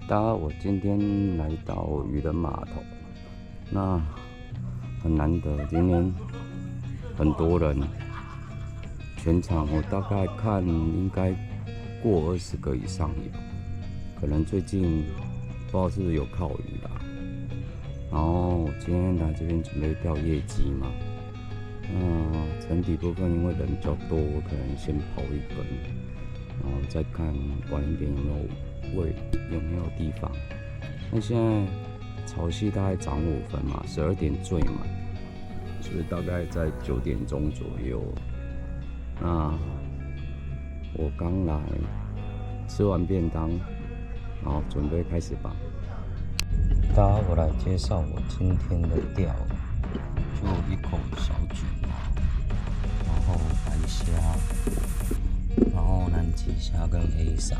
大家，我今天来到渔人码头，那很难得，今天很多人，全场我大概看应该过20个以上有，可能最近不知道是不是有靠鱼啦。然后我今天来这边准备钓业绩嘛，沉底部分因为人比较多，我可能先跑一根，然后再看晚一点有没有地方。那现在潮汐大概涨5分嘛，12点最满，所以大概在9点钟左右。那我刚来，吃完便当，然后准备开始吧。大家，我来介绍我今天的钓，就一口小卷，然后白虾，然后南极虾跟 A 鲨。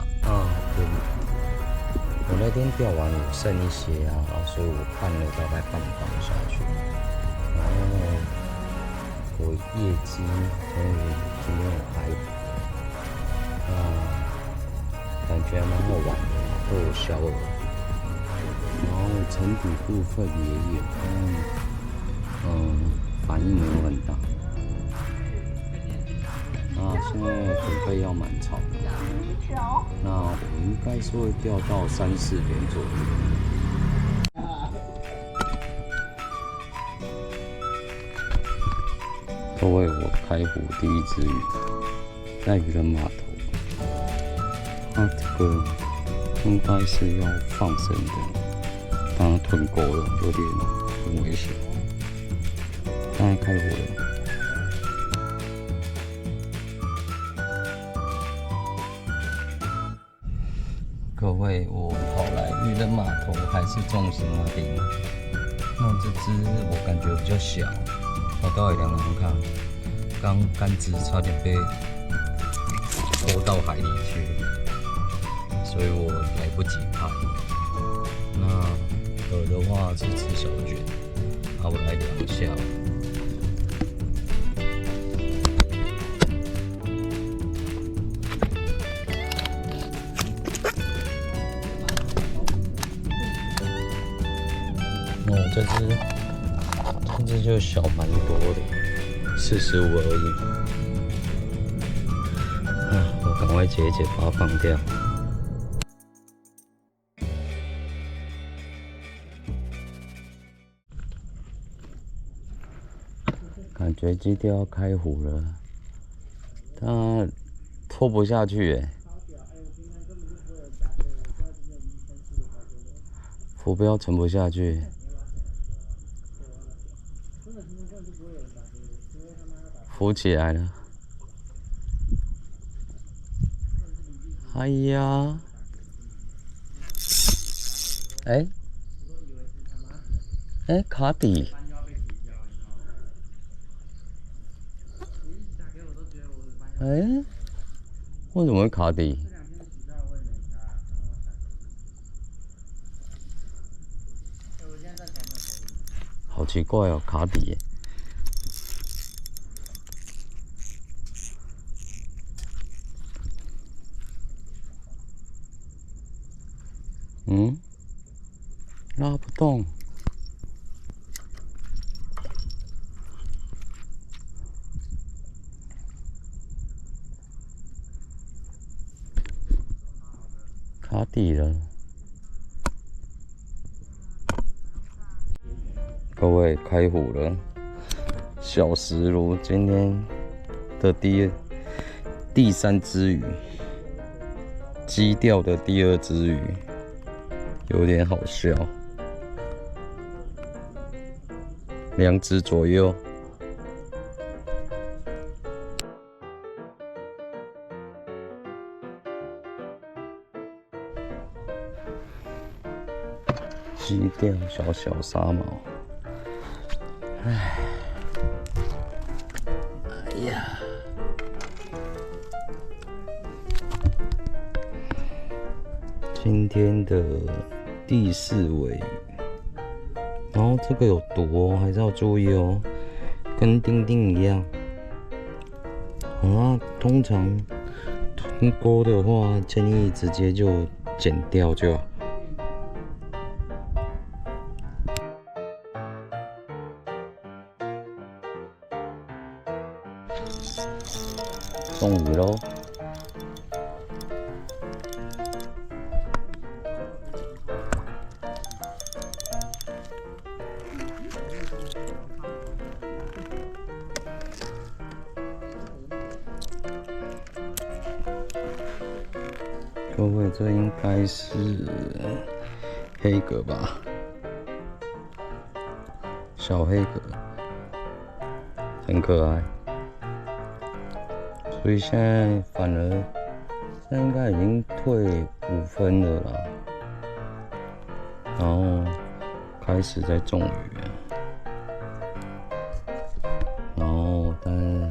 我那天钓完有剩一些啊，所以我看了大概半磅下去。然后我业绩终于今天有开捕，感觉还蛮好玩的，都有小饵。然后沉底部分也有，反应没有很大。现在准备要满潮了，那我应该是会钓到3、4点左右。各位，我开捕第一只鱼，在渔人码头。这个应该是要放生的，它吞钩了，有点很危险。现在开捕了。各位，我跑来渔人码头还是重心那边。那这只我感觉比较小，跑到2人看，刚杆子差点被拖到海里去，所以我来不及拍。那饵的话是吃小卷，我来量一下。这只就小蛮多的，45而已。我赶快解一解，把它放掉。感觉今天要开湖了，它拖不下去耶，浮标沉不下去。浮起来了！哎呀，卡底！为什么会卡底？好奇怪哦，卡底耶！拉不动。卡底了。各位，开湖了，小石鲈今天的第3只鱼，基钓的第2只鱼，有点好笑，2只左右。基钓小沙毛，哎呀，今天的第4尾鱼，然后这个有毒哦，还是要注意哦，跟丁丁一样。通常吞钩的话，建议直接就剪掉就好。中鱼喽！各位，这应该是黑蛤吧？小黑蛤，很可爱。所以现在反而，现在应该已经退5分了啦。然后开始在种鱼，然后但是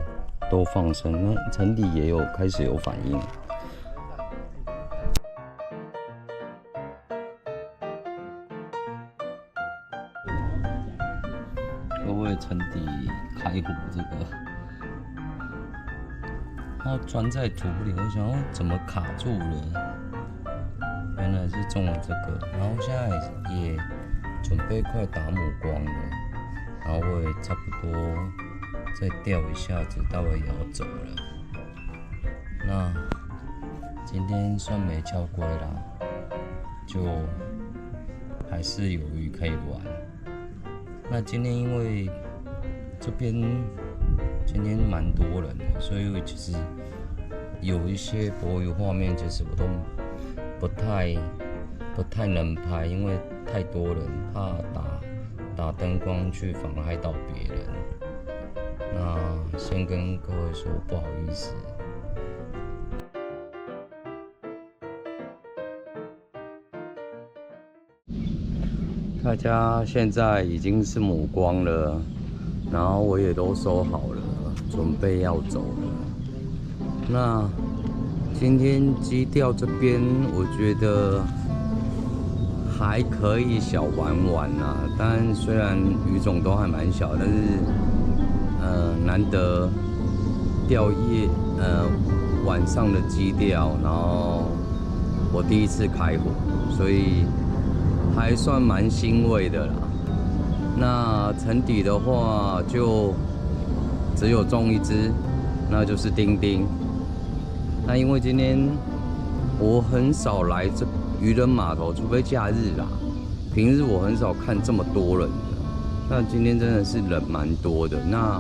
都放生，那城里也有开始有反应。各位，城底开湖这个。它钻在土里，我想怎么卡住了？原来是中了这个，然后现在也准备快打母光了，然后我也差不多再钓一下子，待会也要走了。那今天算没敲龟啦，就还是有鱼可以玩。那今天因为这边今天蛮多人的，所以其实有一些捕鱼画面，其实我都不太能拍，因为太多人，怕打灯光去妨害到别人。那先跟各位说不好意思。大家现在已经是母光了，然后我也都收好了，准备要走了。那今天基钓这边，我觉得还可以小玩玩啊。但虽然鱼种都还蛮小，但是难得钓夜晚上的基钓，然后我第一次开湖，所以还算蛮欣慰的啦。那沉底的话，就只有中一只，那就是丁丁。那因为今天我很少来这渔人码头，除非假日啦，平日我很少看这么多人的。那今天真的是人蛮多的。那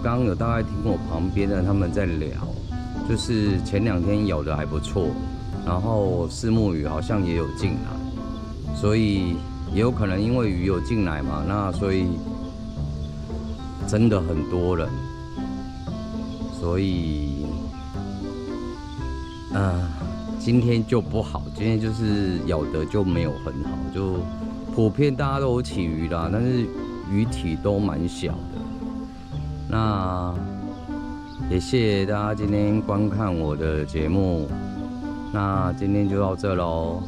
刚刚有大概听我旁边的他们在聊，就是前2天咬的还不错，然后虱目鱼好像也有进来，所以也有可能因为鱼有进来嘛，那所以真的很多人，所以今天就不好，今天就是咬的就没有很好，就普遍大家都有起鱼啦，但是鱼体都蛮小的。那也谢谢大家今天观看我的节目，那今天就到这咯。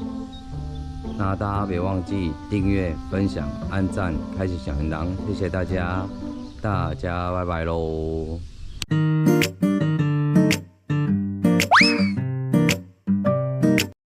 那大家别忘记订阅、分享、按赞、开启小铃铛，谢谢大家，大家拜拜喽。